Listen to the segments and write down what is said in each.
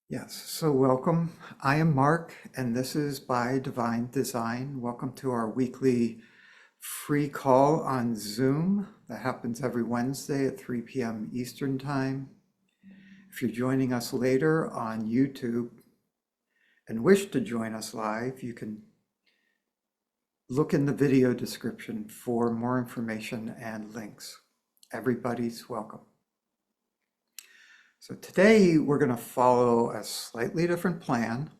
Yes, so welcome. I am Mark, and this is By Divine Design. Welcome to our weekly free call on Zoom that happens every Wednesday at 3 p.m. Eastern Time. If you're joining us later on YouTube and wish to join us live, you can look in the video description for more information and links. Everybody's welcome. So today we're going to follow a slightly different plan.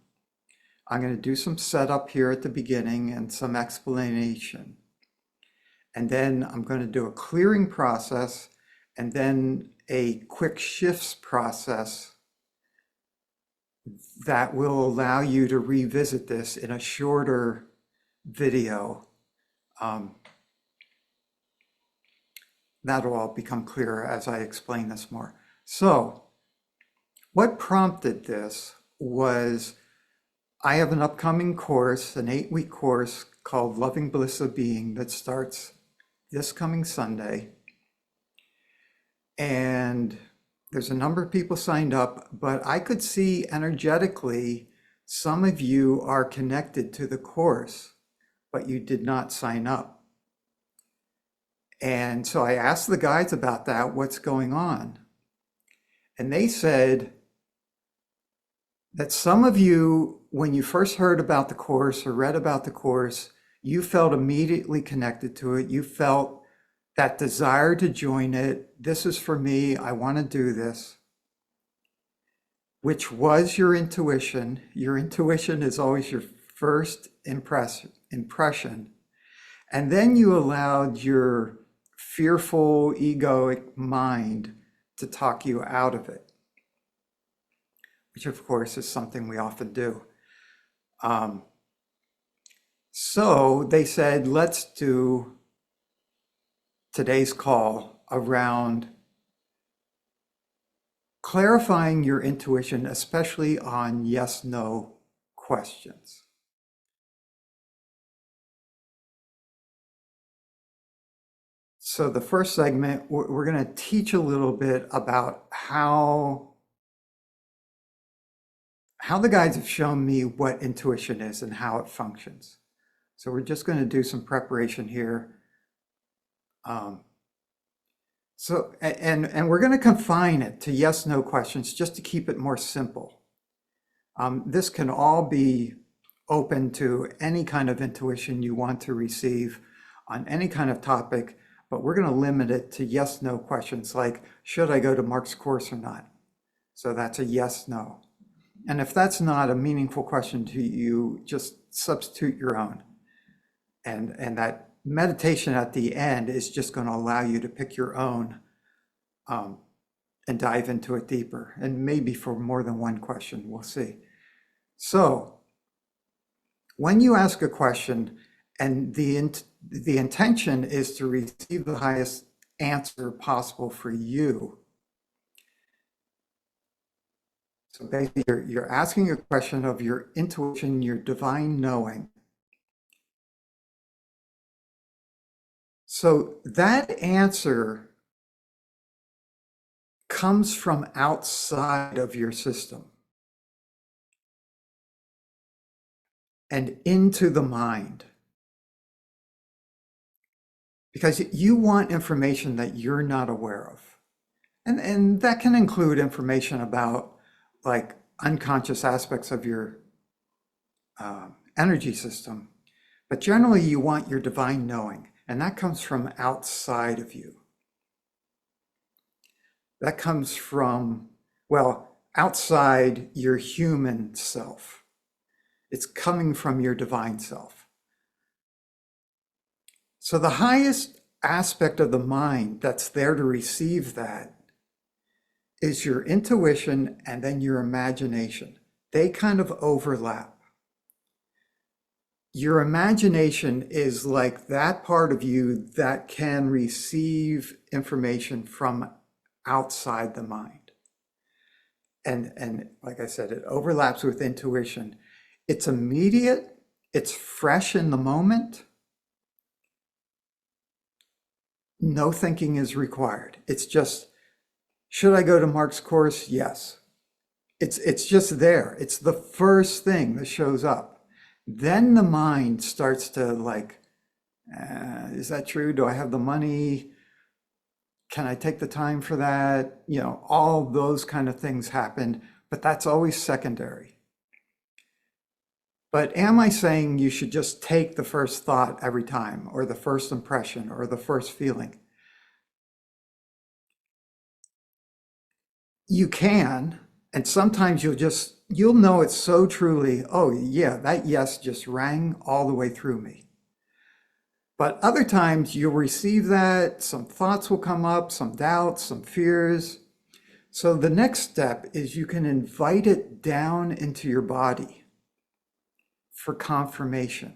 I'm going to do some setup here at the beginning and some explanation. And then I'm going to do a clearing process and then a quick shifts process that will allow you to revisit this in a shorter video. That'll all become clearer as I explain this more. So what prompted this was I have an upcoming course, an 8-week course called Loving Bliss of Being that starts this coming Sunday. And there's a number of people signed up, but I could see energetically some of you are connected to the course, but you did not sign up. And so I asked the guides about that, what's going on? And they said that some of you, when you first heard about the course or read about the course, you felt immediately connected to it. You felt that desire to join it. This is for me. I want to do this, which was your intuition. Your intuition is always your first impression. And then you allowed your fearful, egoic mind to talk you out of it, which of course is something we often do. So they said, let's do today's call around clarifying your intuition, especially on yes/no questions. So the first segment, we're going to teach a little bit about how the guides have shown me what intuition is and how it functions. So we're just going to do some preparation here. And we're going to confine it to yes/no questions just to keep it more simple. This can all be open to any kind of intuition you want to receive on any kind of topic, but we're going to limit it to yes/no questions like, should I go to Mark's course or not? So that's a yes/no. And if that's not a meaningful question to you, just substitute your own. And that meditation at the end is just going to allow you to pick your own and dive into it deeper. And maybe for more than one question, we'll see. So when you ask a question and the intention is to receive the highest answer possible for you, so basically, you're asking a question of your intuition, your divine knowing. So that answer comes from outside of your system and into the mind. Because you want information that you're not aware of. And that can include information about like unconscious aspects of your energy system. But generally, you want your divine knowing, and that comes from outside of you. That comes from, well, outside your human self. It's coming from your divine self. So the highest aspect of the mind that's there to receive that is your intuition and then your imagination. They kind of overlap. Your imagination is like that part of you that can receive information from outside the mind. And like I said, it overlaps with intuition. It's immediate, it's fresh in the moment. No thinking is required. It's just, should I go to Mark's course? Yes. It's just there. It's the first thing that shows up. Then the mind starts to like, is that true? Do I have the money? Can I take the time for that? You know, all those kind of things happen, but that's always secondary. But am I saying you should just take the first thought every time, or the first impression, or the first feeling? You can, and sometimes you'll know it so truly, oh yeah, that yes just rang all the way through me. But other times you'll receive that, some thoughts will come up, some doubts, some fears. So the next step is you can invite it down into your body for confirmation.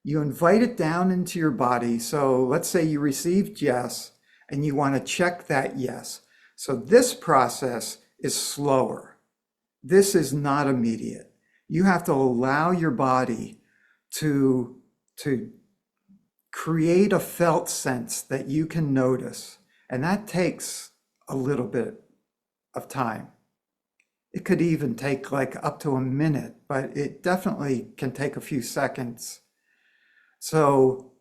You invite it down into your body. So let's say you received yes, and you want to check that yes. So this process is slower. This is not immediate. You have to allow your body to create a felt sense that you can notice. And that takes a little bit of time. It could even take like up to a minute, but it definitely can take a few seconds. So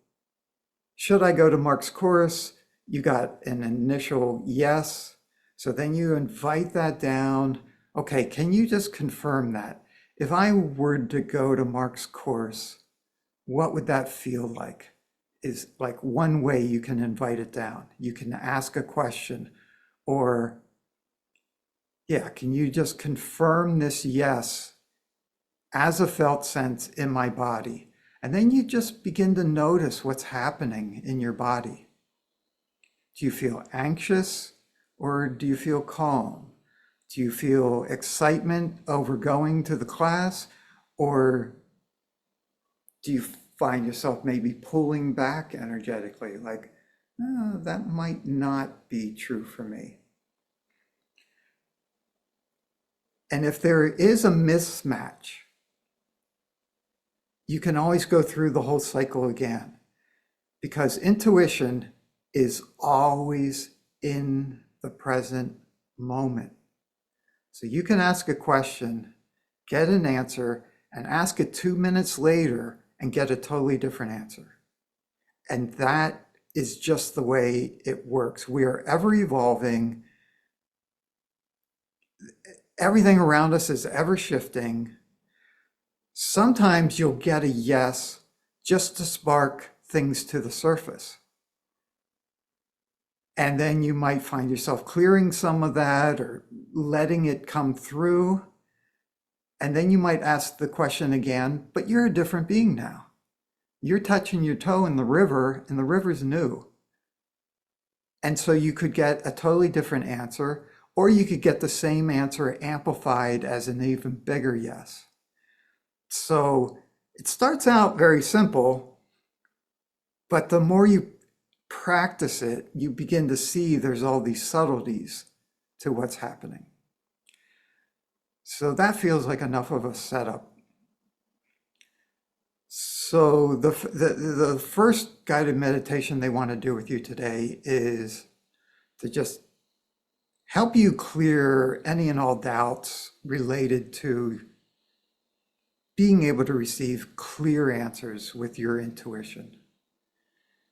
should I go to Mark's course? You got an initial yes. So then you invite that down. Okay, can you just confirm that? If I were to go to Mark's course, what would that feel like? Is like one way you can invite it down. You can ask a question, or yeah, can you just confirm this yes as a felt sense in my body? And then you just begin to notice what's happening in your body. Do you feel anxious, or do you feel calm? Do you feel excitement over going to the class, or do you find yourself maybe pulling back energetically, like, oh, that might not be true for me? And if there is a mismatch, you can always go through the whole cycle again, because intuition is always in the present moment. So you can ask a question, get an answer, and ask it 2 minutes later and get a totally different answer. And that is just the way it works. We are ever evolving. Everything around us is ever shifting. Sometimes you'll get a yes just to spark things to the surface. And then you might find yourself clearing some of that or letting it come through. And then you might ask the question again, but you're a different being now. You're touching your toe in the river, and the river's new. And so you could get a totally different answer, or you could get the same answer amplified as an even bigger yes. So it starts out very simple, but the more you practice it, you begin to see there's all these subtleties to what's happening. So that feels like enough of a setup. So the first guided meditation they want to do with you today is to just help you clear any and all doubts related to being able to receive clear answers with your intuition.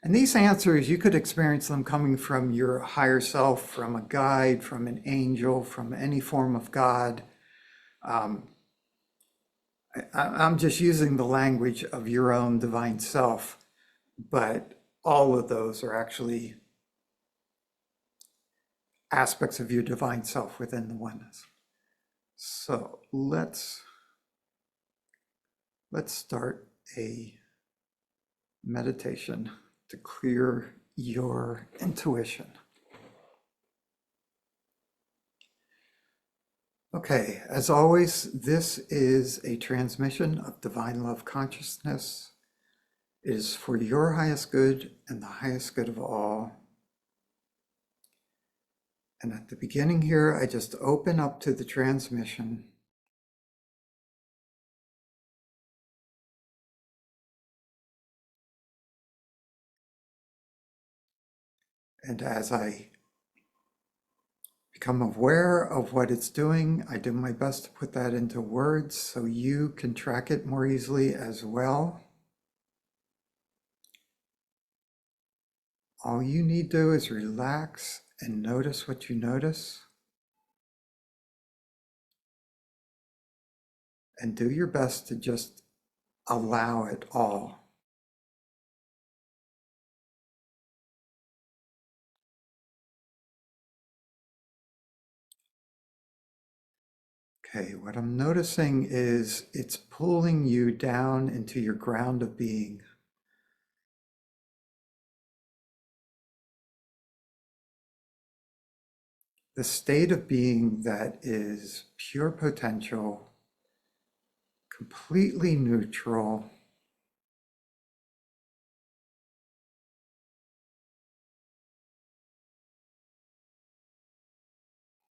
And these answers, you could experience them coming from your higher self, from a guide, from an angel, from any form of God. I'm just using the language of your own divine self, but all of those are actually aspects of your divine self within the oneness. So let's start a meditation to clear your intuition. Okay, as always, this is a transmission of divine love consciousness. It is for your highest good and the highest good of all. And at the beginning here, I just open up to the transmission. And as I Become aware of what it's doing. I do my best to put that into words so you can track it more easily as well. All you need to do is relax and notice what you notice. And do your best to just allow it all. Okay, what I'm noticing is it's pulling you down into your ground of being. The state of being that is pure potential, completely neutral,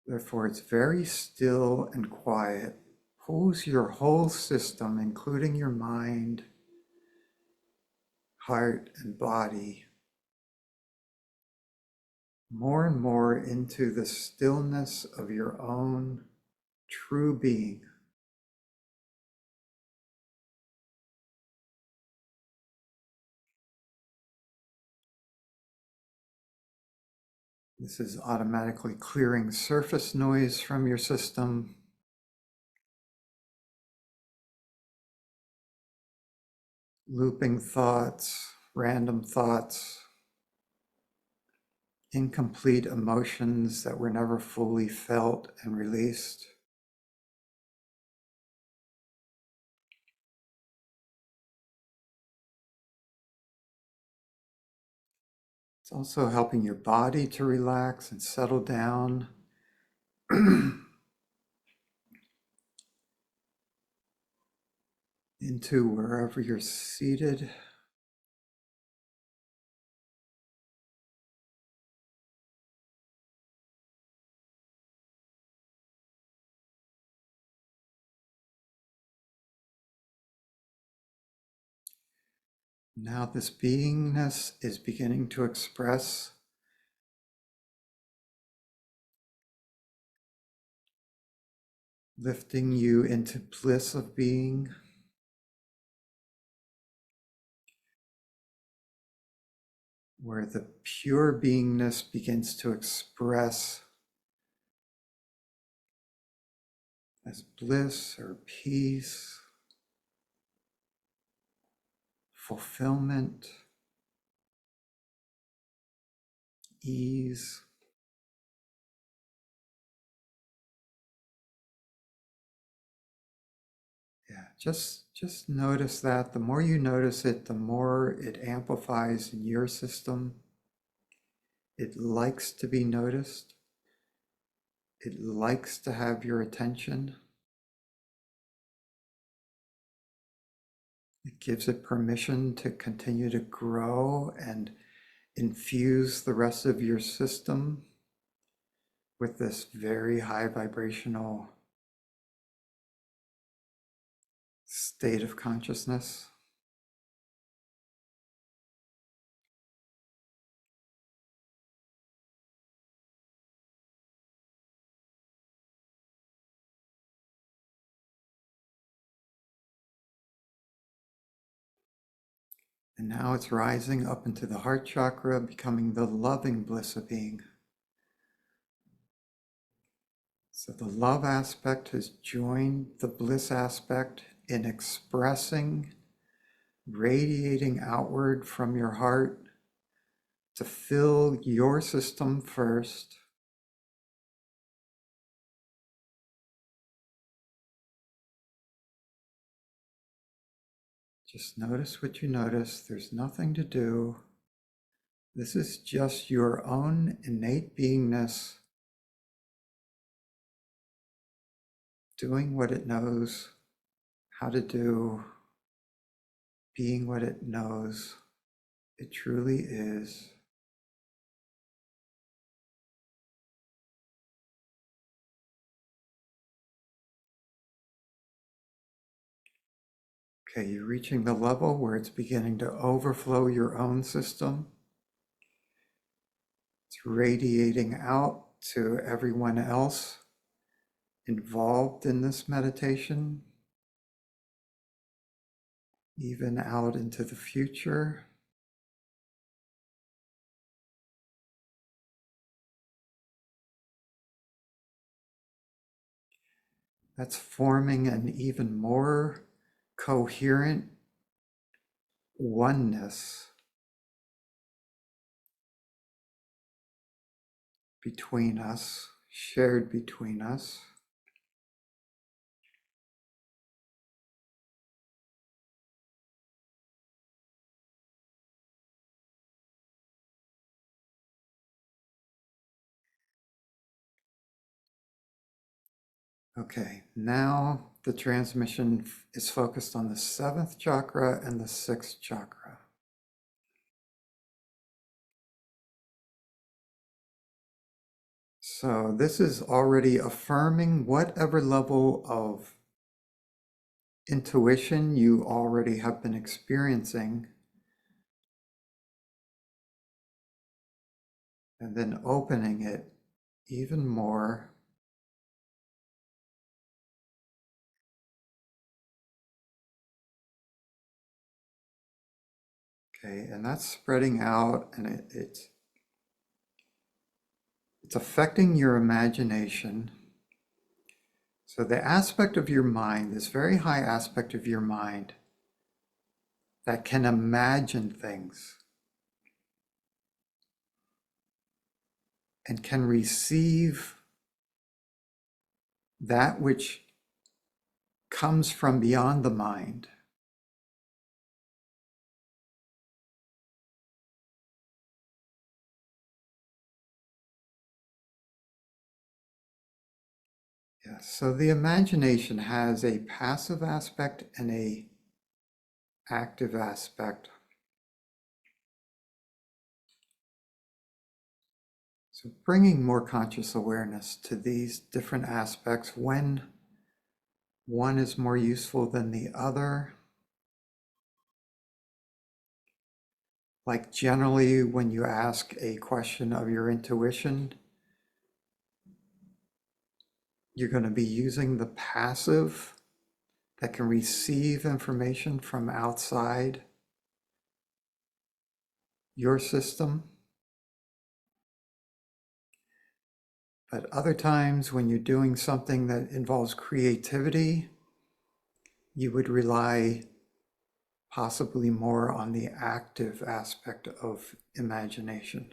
therefore it's very still and quiet, pulls your whole system, including your mind, heart, and body, more and more into the stillness of your own true being. This is automatically clearing surface noise from your system, looping thoughts, random thoughts, incomplete emotions that were never fully felt and released. It's also helping your body to relax and settle down. Into wherever you're seated. Now this beingness is beginning to express lifting you into bliss of being, where the pure beingness begins to express as bliss or peace, fulfillment, ease. Yeah, just notice that. The more you notice it, the more it amplifies in your system. It likes to be noticed. It likes to have your attention. It gives it permission to continue to grow and infuse the rest of your system with this very high vibrational state of consciousness. And now it's rising up into the heart chakra, becoming the loving bliss of being. So the love aspect has joined the bliss aspect in expressing, radiating outward from your heart to fill your system first. Just notice what you notice. There's nothing to do. This is just your own innate beingness doing what it knows how to do, being what it knows it truly is. Okay, you're reaching the level where it's beginning to overflow your own system. It's radiating out to everyone else involved in this meditation, even out into the future. That's forming an even more coherent oneness between us, shared between us. Okay, now the transmission is focused on the 7th chakra and the 6th chakra. So this is already affirming whatever level of intuition you already have been experiencing, and then opening it even more. Okay, and that's spreading out, and it's affecting your imagination. So the aspect of your mind, this very high aspect of your mind that can imagine things and can receive that which comes from beyond the mind. Yes, so the imagination has a passive aspect and a active aspect. So bringing more conscious awareness to these different aspects when one is more useful than the other. Like generally when you ask a question of your intuition, you're going to be using the passive that can receive information from outside your system. But other times when you're doing something that involves creativity, you would rely possibly more on the active aspect of imagination,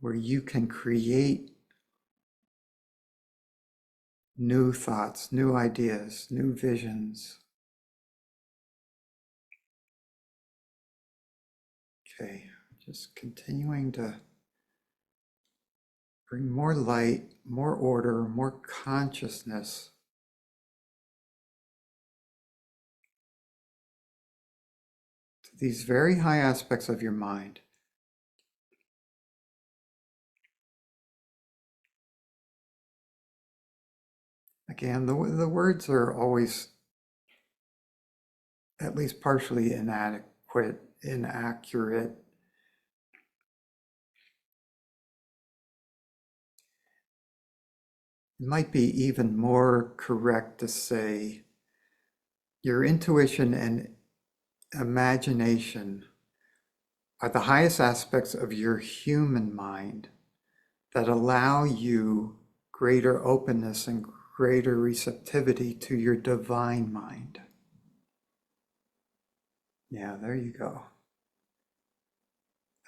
where you can create new thoughts, new ideas, new visions. Okay, just continuing to bring more light, more order, more consciousness to these very high aspects of your mind. Again, the words are always at least partially inadequate, inaccurate. It might be even more correct to say your intuition and imagination are the highest aspects of your human mind that allow you greater openness and greater receptivity to your divine mind. Yeah, there you go.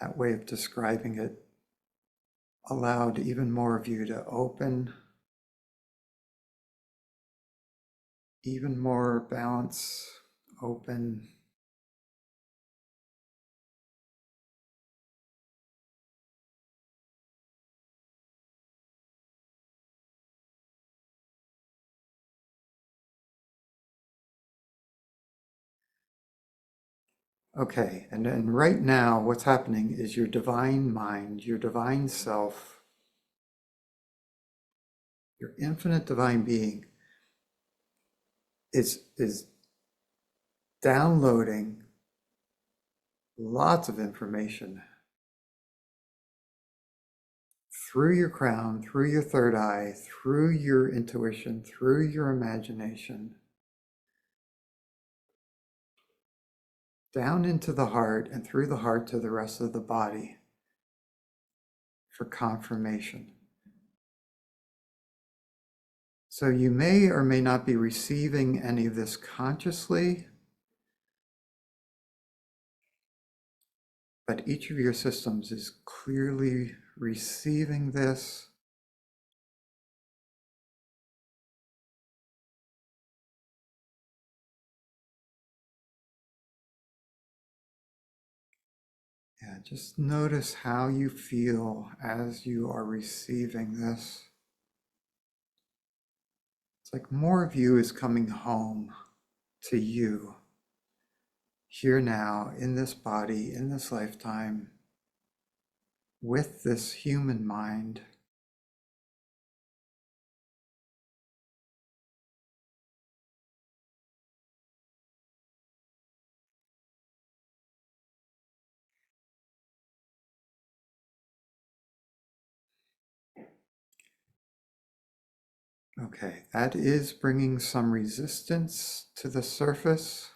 That way of describing it allowed even more of you to open, even more balance, open. Okay, and then right now what's happening is your divine mind, your divine self, your infinite divine being is downloading lots of information through your crown, through your third eye, through your intuition, through your imagination, down into the heart and through the heart to the rest of the body for confirmation. So you may or may not be receiving any of this consciously, but each of your systems is clearly receiving this. Yeah, just notice how you feel as you are receiving this. It's like more of you is coming home to you here now in this body, in this lifetime, with this human mind. Okay, that is bringing some resistance to the surface.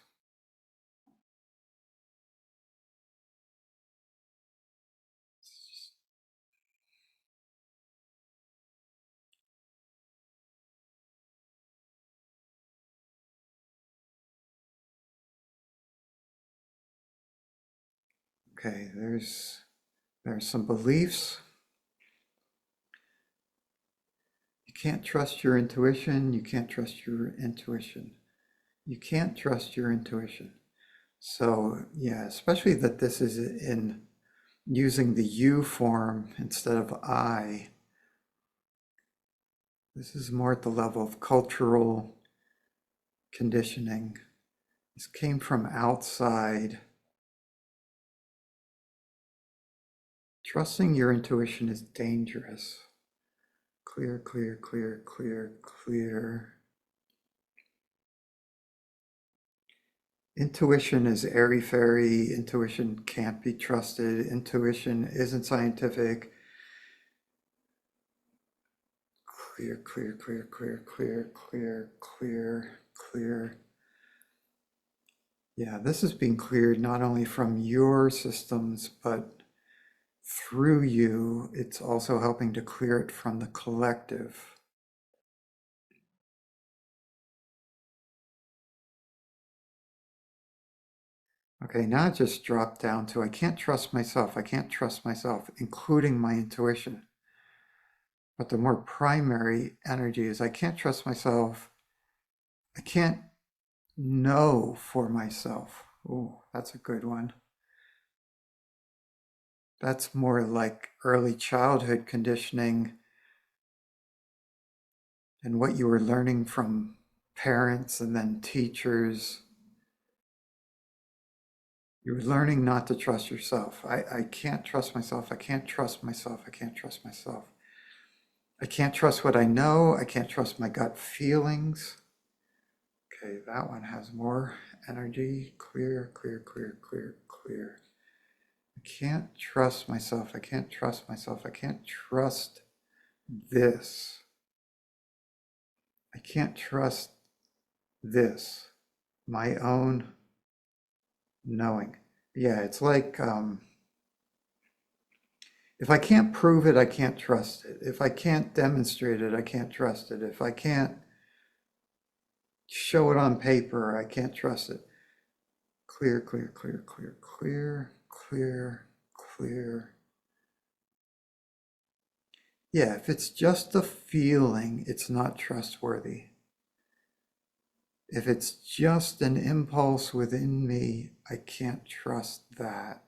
Okay, there's some beliefs. You can't trust your intuition. You can't trust your intuition. You can't trust your intuition. So yeah, especially that this is in using the you form instead of I. This is more at the level of cultural conditioning. This came from outside. Trusting your intuition is dangerous. Clear, clear, clear, clear, clear. Intuition is airy-fairy. Intuition can't be trusted. Intuition isn't scientific. Clear, clear, clear, clear, clear, clear, clear, clear. Yeah, this is being cleared not only from your systems, but through you. It's also helping to clear it from the collective. Okay, now it just dropped down to I can't trust myself. I can't trust myself, including my intuition. But the more primary energy is I can't trust myself. I can't know for myself. Oh, that's a good one. That's more like early childhood conditioning and what you were learning from parents and then teachers. You were learning not to trust yourself. I can't trust myself. I can't trust myself. I can't trust myself. I can't trust what I know. I can't trust my gut feelings. Okay, that one has more energy. Clear, clear, clear, clear, clear. I can't trust myself. I can't trust myself. I can't trust this. I can't trust this. My own knowing. Yeah, it's like if I can't prove it, I can't trust it. If I can't demonstrate it, I can't trust it. If I can't show it on paper, I can't trust it. Clear, clear, clear, clear, clear, clear, clear. Yeah, if it's just a feeling, it's not trustworthy. If it's just an impulse within me, I can't trust that.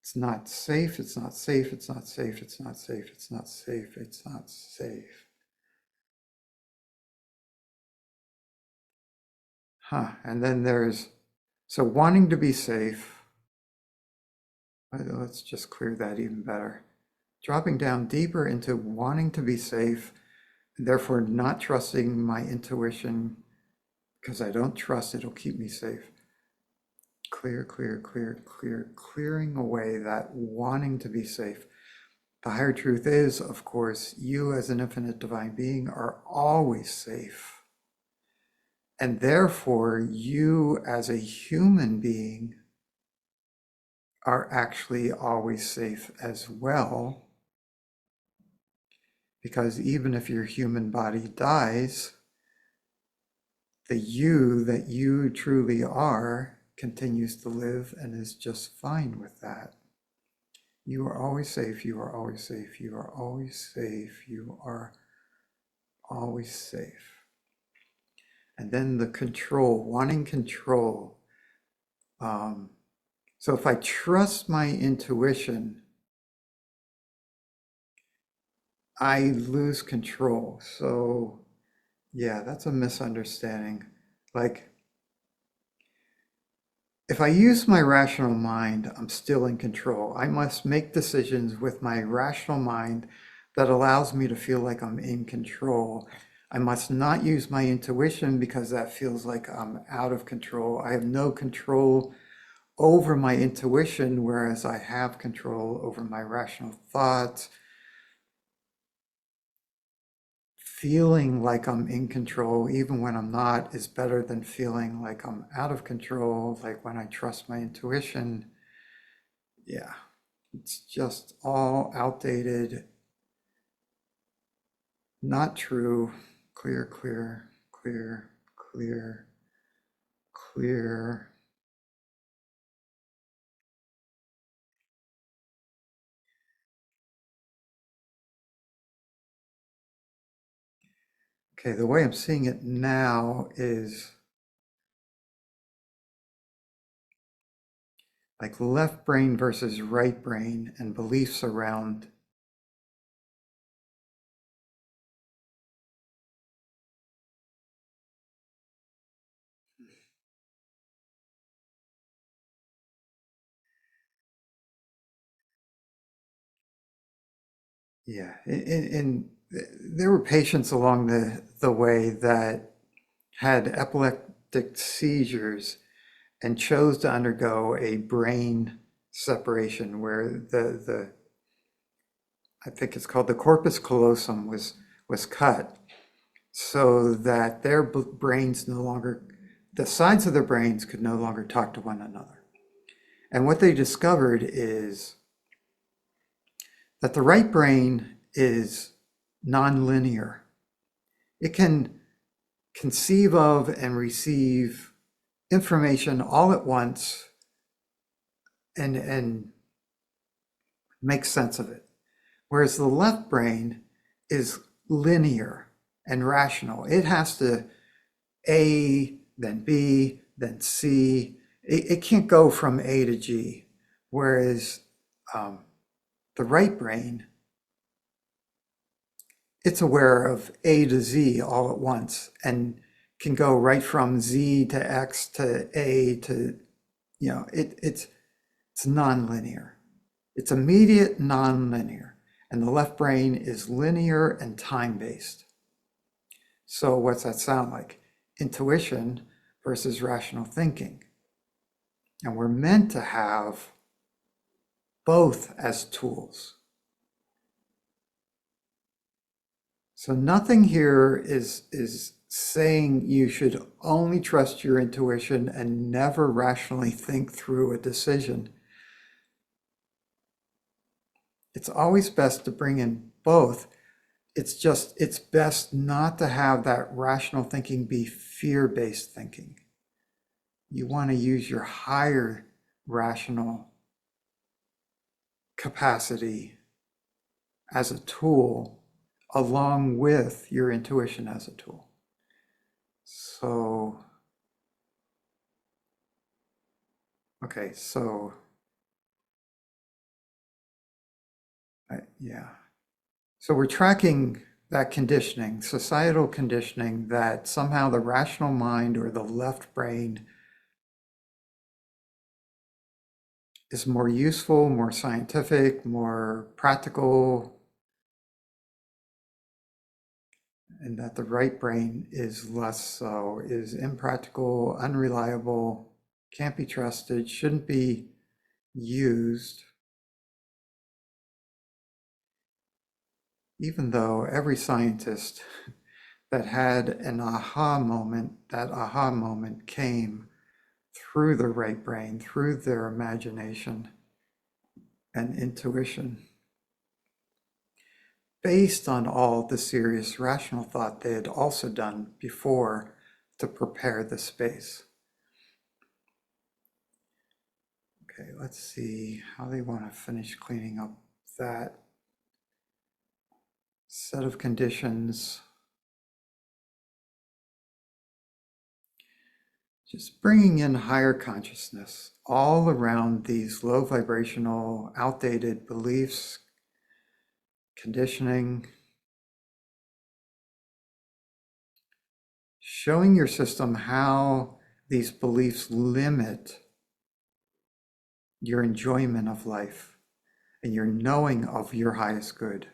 It's not safe, it's not safe, it's not safe, it's not safe, it's not safe, it's not safe. And then so wanting to be safe, let's just clear that even better. Dropping down deeper into wanting to be safe, and therefore not trusting my intuition because I don't trust it'll keep me safe. Clear, clear, clear, clear, clearing away that wanting to be safe. The higher truth is, of course, you as an infinite divine being are always safe. And therefore, you as a human being are actually always safe as well. Because even if your human body dies, the you that you truly are continues to live and is just fine with that. You are always safe. You are always safe. You are always safe. You are always safe. And then the control, wanting control. So if I trust my intuition, I lose control. So yeah, that's a misunderstanding. Like, if I use my rational mind, I'm still in control. I must make decisions with my rational mind that allows me to feel like I'm in control. I must not use my intuition because that feels like I'm out of control. I have no control over my intuition, whereas I have control over my rational thoughts. Feeling like I'm in control, even when I'm not, is better than feeling like I'm out of control, like when I trust my intuition. Yeah, it's just all outdated, not true. Clear, clear, clear, clear, clear. Okay, the way I'm seeing it now is like left brain versus right brain and beliefs around. Yeah, and there were patients along the way that had epileptic seizures and chose to undergo a brain separation where the I think it's called the corpus callosum was cut so that their brains no longer, the sides of their brains could no longer talk to one another. And what they discovered is that the right brain is nonlinear. It can conceive of and receive information all at once and make sense of it. Whereas the left brain is linear and rational. It has to A, then B, then C. It can't go from A to G. Whereas the right brain, it's aware of A to Z all at once and can go right from Z to X to A to, it's nonlinear. It's immediate nonlinear. And the left brain is linear and time-based. So what's that sound like? Intuition versus rational thinking. And we're meant to have both as tools. So nothing here is saying you should only trust your intuition and never rationally think through a decision. It's always best to bring in both. It's best not to have that rational thinking be fear-based thinking. You want to use your higher rational capacity as a tool along with your intuition as a tool. So, okay, so, yeah. So we're tracking that conditioning, societal conditioning, that somehow the rational mind or the left brain is more useful, more scientific, more practical, and that the right brain is less so, is impractical, unreliable, can't be trusted, shouldn't be used. even though every scientist that had an aha moment, that aha moment came through the right brain, through their imagination and intuition, based on all the serious rational thought they had also done before to prepare the space. Okay, let's see how they want to finish cleaning up that set of conditions. Just bringing in higher consciousness all around these low vibrational, outdated beliefs, conditioning, showing your system how these beliefs limit your enjoyment of life and your knowing of your highest good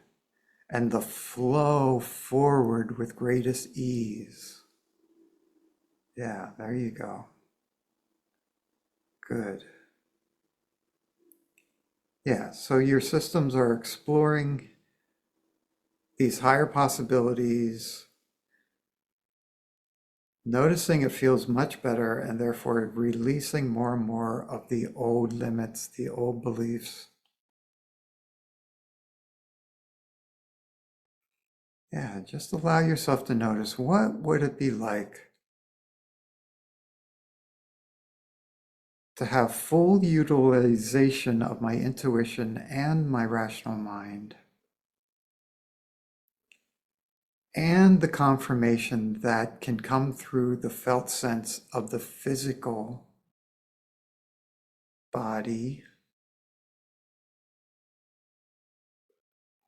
and the flow forward with greatest ease. Yeah, there you go. Good. Yeah, so your systems are exploring these higher possibilities, noticing it feels much better, and therefore releasing more and more of the old limits, the old beliefs. Yeah, just allow yourself to notice, what would it be like to have full utilization of my intuition and my rational mind, and the confirmation that can come through the felt sense of the physical body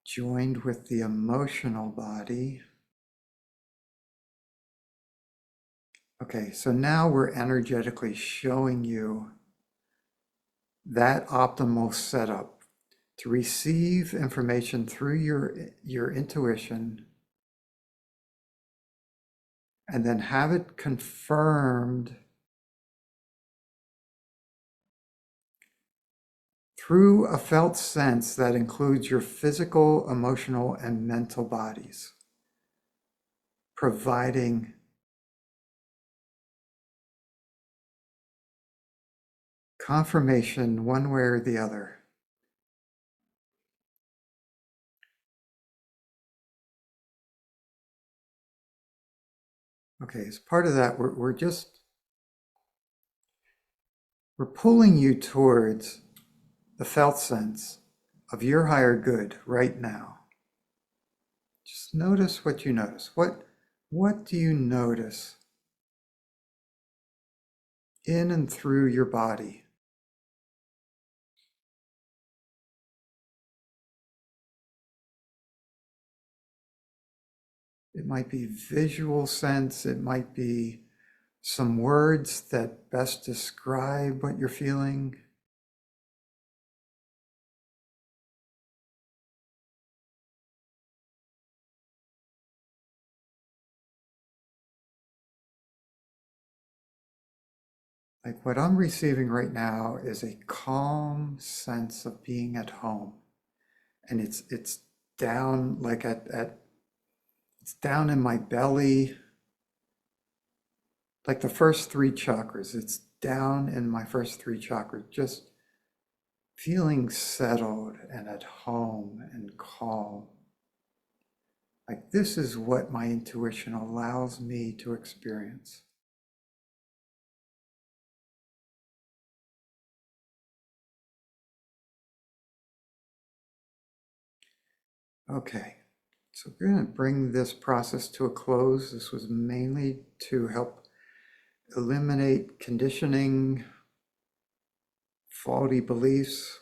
joined with the emotional body. Okay, so now we're energetically showing you that optimal setup to receive information through your intuition and then have it confirmed through a felt sense that includes your physical, emotional, and mental bodies, providing confirmation one way or the other. Okay, as part of that, we're pulling you towards the felt sense of your higher good right now. Just notice what you notice. What do you notice in and through your body? It might be visual sense, it might be some words that best describe what you're feeling. Like what I'm receiving right now is a calm sense of being at home. And it's down like it's down in my belly, like the first three chakras. It's down in my first three chakras, just feeling settled and at home and calm. Like this is what my intuition allows me to experience. Okay, so we're going to bring this process to a close. This was mainly to help eliminate conditioning, faulty beliefs,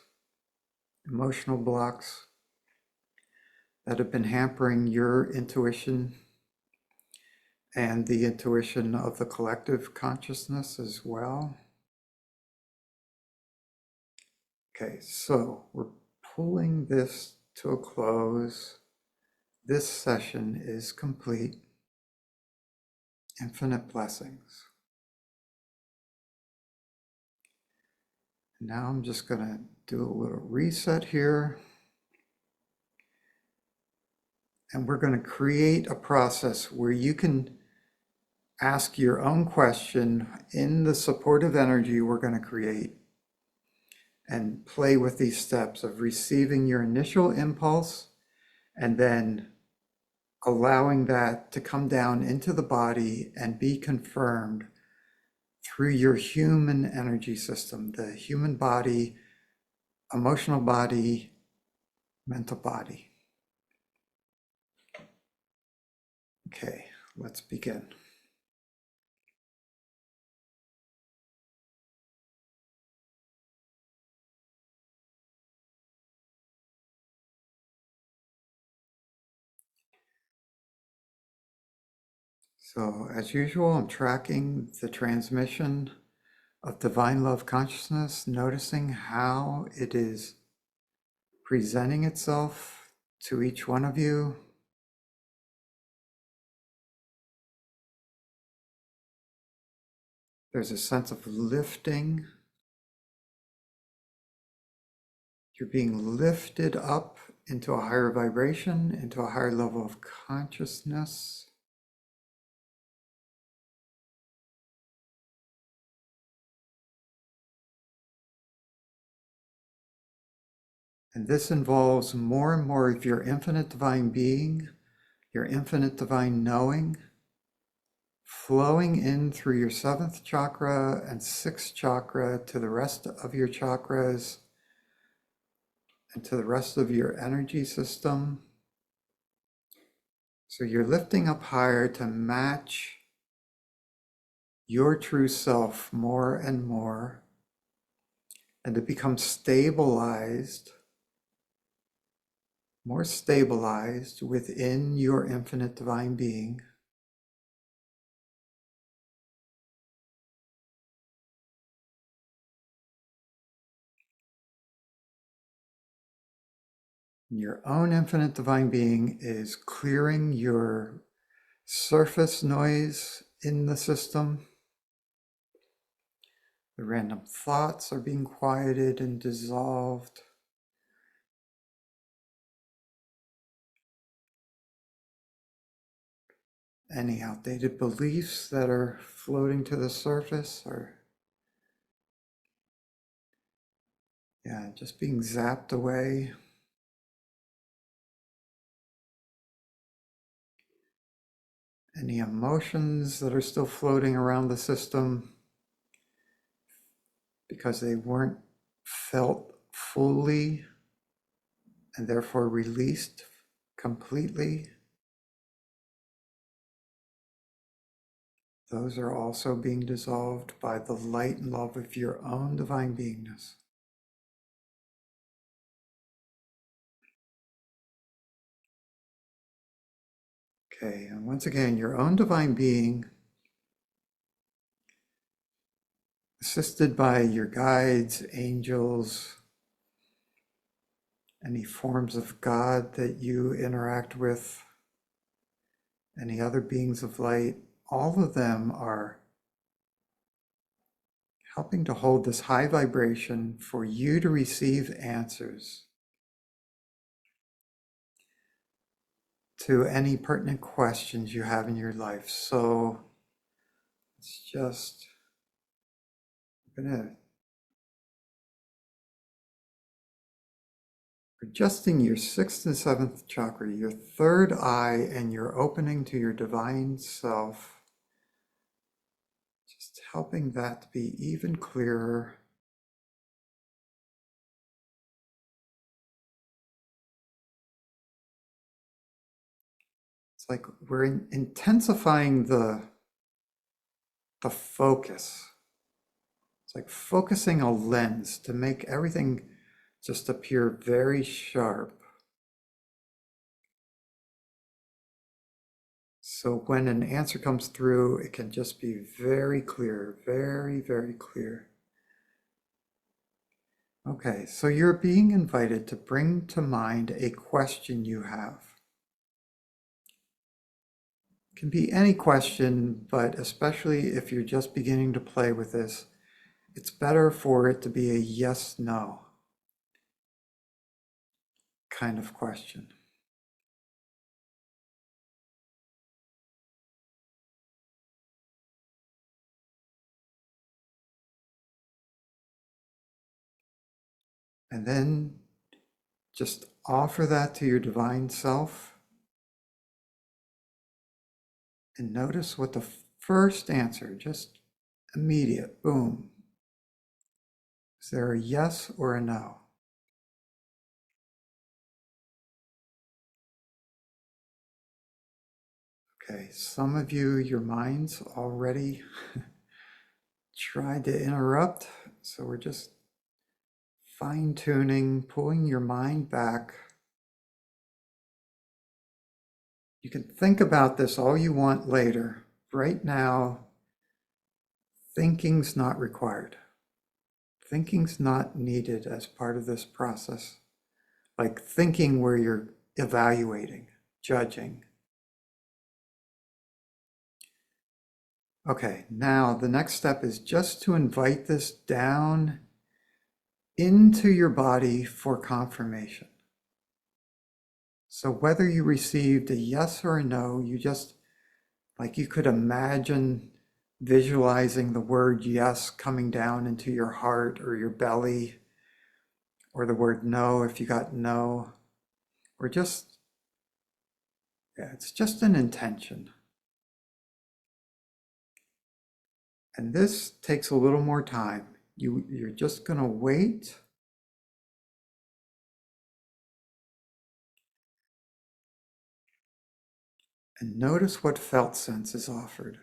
emotional blocks that have been hampering your intuition and the intuition of the collective consciousness as well. Okay, so we're pulling this to a close. This session is complete. Infinite blessings. Now I'm just going to do a little reset here. And we're going to create a process where you can ask your own question in the supportive energy we're going to create and play with these steps of receiving your initial impulse and then allowing that to come down into the body and be confirmed through your human energy system, the human body, emotional body, mental body. Okay, let's begin. So as usual, I'm tracking the transmission of divine love consciousness, noticing how it is presenting itself to each one of you. There's a sense of lifting. You're being lifted up into a higher vibration, into a higher level of consciousness. And this involves more and more of your infinite divine being, your infinite divine knowing, flowing in through your seventh chakra and sixth chakra to the rest of your chakras and to the rest of your energy system. So you're lifting up higher to match your true self more and more and to become stabilized, more stabilized within your infinite divine being. Your own infinite divine being is clearing your surface noise in the system. The random thoughts are being quieted and dissolved. Any outdated beliefs that are floating to the surface are, just being zapped away. Any emotions that are still floating around the system because they weren't felt fully and therefore released completely. Those are also being dissolved by the light and love of your own divine beingness. Okay, and once again, your own divine being, assisted by your guides, angels, any forms of God that you interact with, any other beings of light, all of them are helping to hold this high vibration for you to receive answers to any pertinent questions you have in your life. So it's just, I'm gonna adjusting your sixth and seventh chakra, your third eye, and your opening to your divine self. Just helping that to be even clearer. It's like we're intensifying the focus. It's like focusing a lens to make everything just appear very sharp. So when an answer comes through, it can just be very clear, very, very clear. Okay, so you're being invited to bring to mind a question you have. It can be any question, but especially if you're just beginning to play with this, it's better for it to be a yes, no kind of question. And then just offer that to your divine self and notice what the first answer, just immediate, boom. Is there a yes or a no? Okay, some of you, your mind's already tried to interrupt, so we're just fine-tuning, pulling your mind back. You can think about this all you want later. Right now, thinking's not required. Thinking's not needed as part of this process. Like thinking where you're evaluating, judging. Okay, now the next step is just to invite this down into your body for confirmation. So whether you received a yes or a no, you just, like you could imagine visualizing the word yes coming down into your heart or your belly, or the word no if you got no, or just, yeah, it's just an intention. And this takes a little more time. You're just going to wait and notice what felt sense is offered.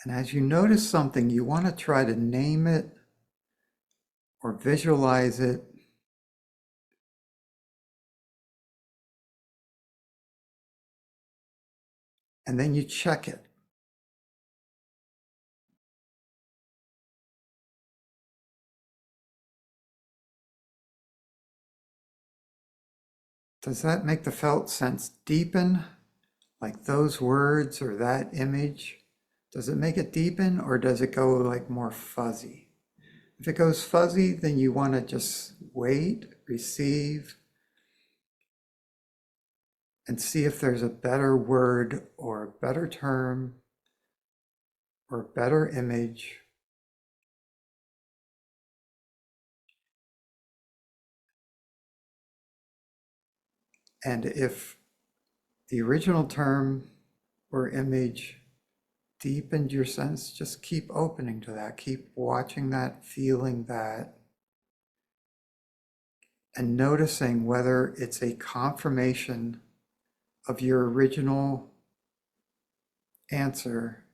And as you notice something, you want to try to name it or visualize it. And then you check it. Does that make the felt sense deepen? Like those words or that image? Does it make it deepen or does it go like more fuzzy? If it goes fuzzy, then you want to just wait, receive, and see if there's a better word or a better term or a better image. And if the original term or image deepened your sense, just keep opening to that. Keep watching that, feeling that, and noticing whether it's a confirmation of your original answer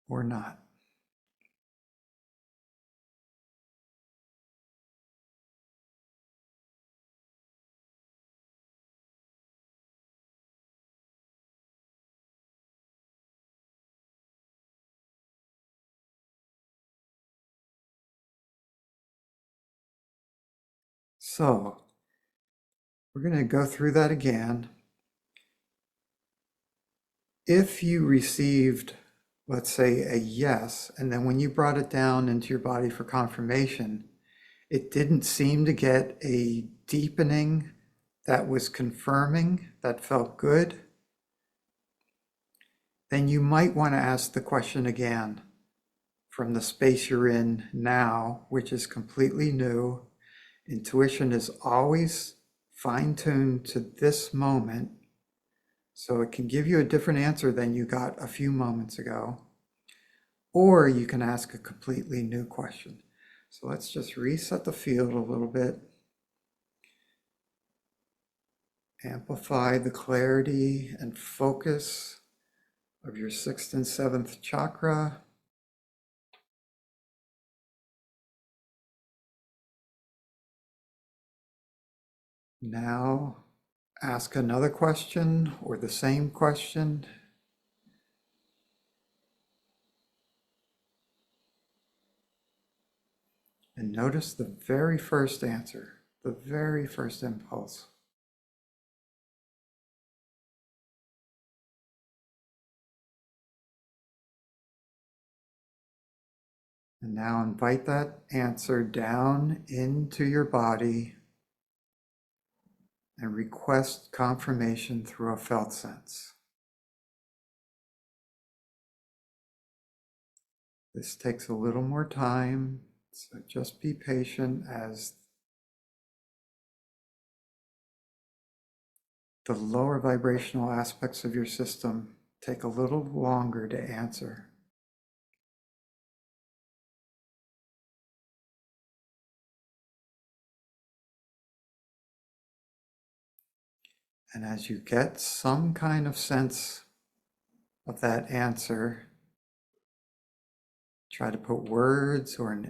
or not. So we're going to go through that again. If you received, let's say, a yes, and then when you brought it down into your body for confirmation, it didn't seem to get a deepening that was confirming, that felt good, then you might want to ask the question again from the space you're in now, which is completely new. Intuition is always fine-tuned to this moment, so it can give you a different answer than you got a few moments ago. Or you can ask a completely new question. So let's just reset the field a little bit. Amplify the clarity and focus of your 6th and 7th chakra. Now ask another question or the same question. And notice the very first answer, the very first impulse. And now invite that answer down into your body and request confirmation through a felt sense. This takes a little more time, so just be patient as the lower vibrational aspects of your system take a little longer to answer. And as you get some kind of sense of that answer, try to put words or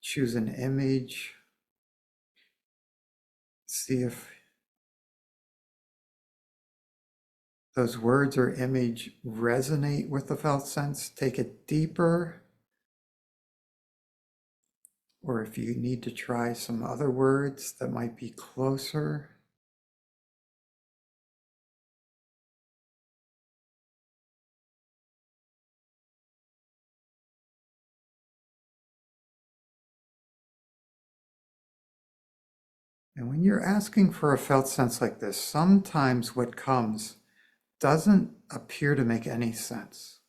choose an image. See if those words or image resonate with the felt sense. Take it deeper. Or if you need to try some other words that might be closer. And when you're asking for a felt sense like this, sometimes what comes doesn't appear to make any sense.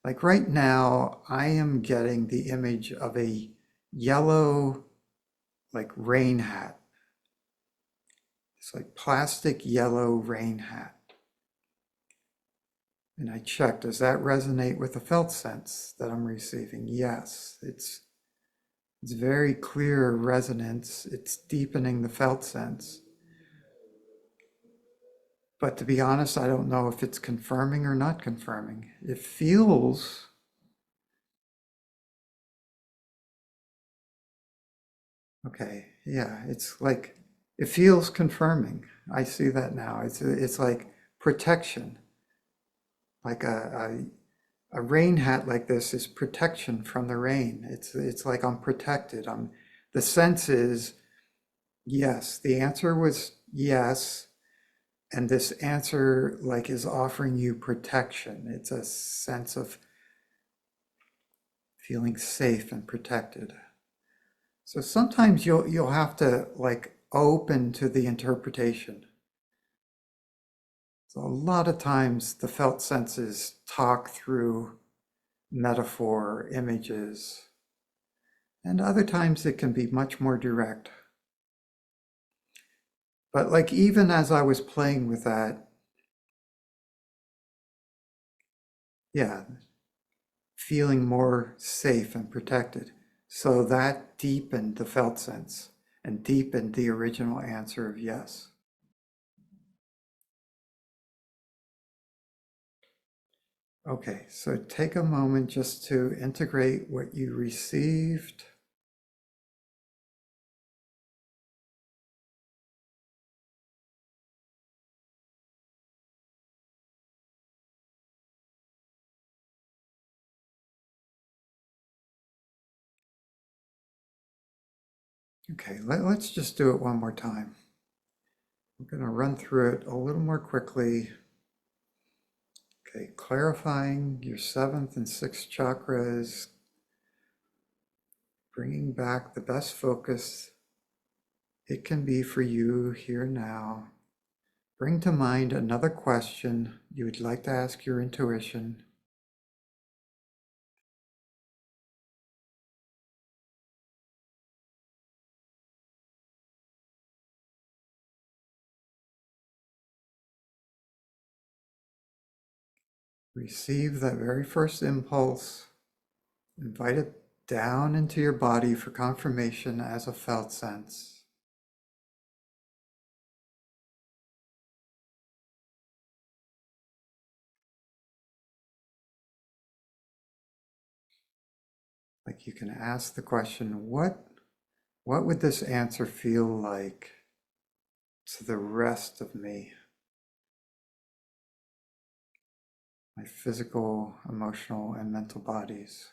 Like right now, I am getting the image of a yellow, like rain hat. It's like plastic yellow rain hat. And I checked, does that resonate with the felt sense that I'm receiving? Yes, it's very clear resonance. It's deepening the felt sense. But to be honest, I don't know if it's confirming or not confirming. It feels, okay, yeah, it's like, it feels confirming. I see that now. It's like protection. Like a rain hat like this is protection from the rain. It's like I'm protected. The sense is yes. The answer was yes. And this answer like is offering you protection. It's a sense of feeling safe and protected. So sometimes you'll have to like open to the interpretation. So a lot of times the felt senses talk through metaphor, images, and other times it can be much more direct. But like even as I was playing with that, yeah, feeling more safe and protected. So that deepened the felt sense and deepened the original answer of yes. Okay, so take a moment just to integrate what you received. Okay, let's just do it one more time. I'm going to run through it a little more quickly. Okay, clarifying your seventh and sixth chakras, bringing back the best focus it can be for you here now. Bring to mind another question you would like to ask your intuition. Receive that very first impulse. Invite it down into your body for confirmation as a felt sense. Like you can ask the question, what would this answer feel like to the rest of me? My physical, emotional, and mental bodies.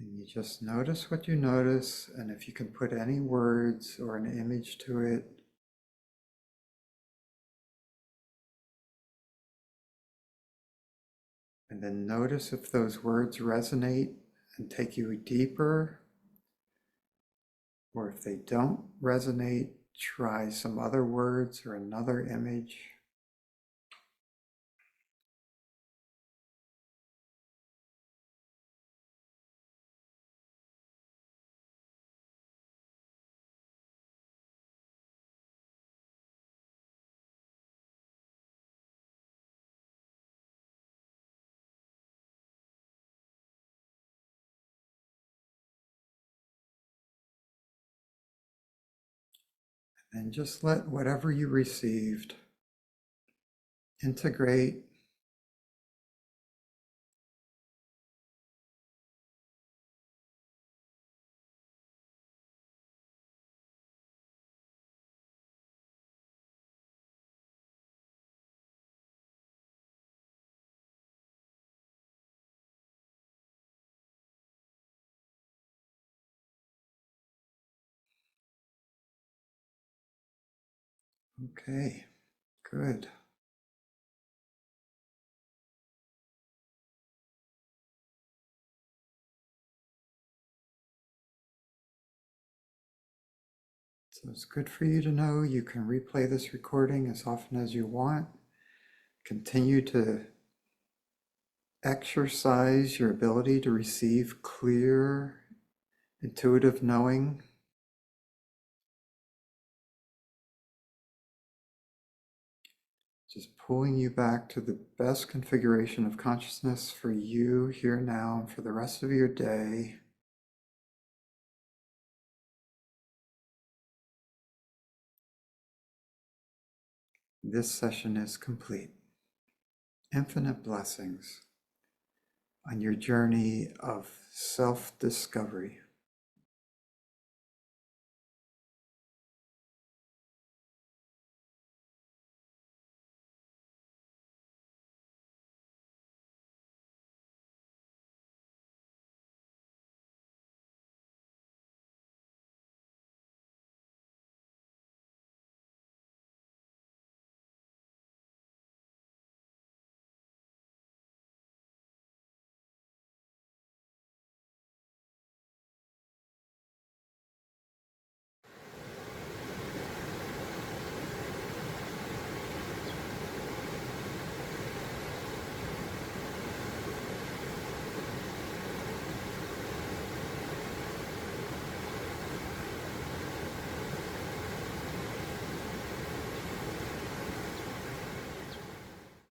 And you just notice what you notice, and if you can put any words or an image to it, and then notice if those words resonate and take you deeper, or if they don't resonate, try some other words or another image. And just let whatever you received integrate. Okay, good. So it's good for you to know you can replay this recording as often as you want. Continue to exercise your ability to receive clear, intuitive knowing. Just pulling you back to the best configuration of consciousness for you here now and for the rest of your day. This session is complete. Infinite blessings on your journey of self-discovery.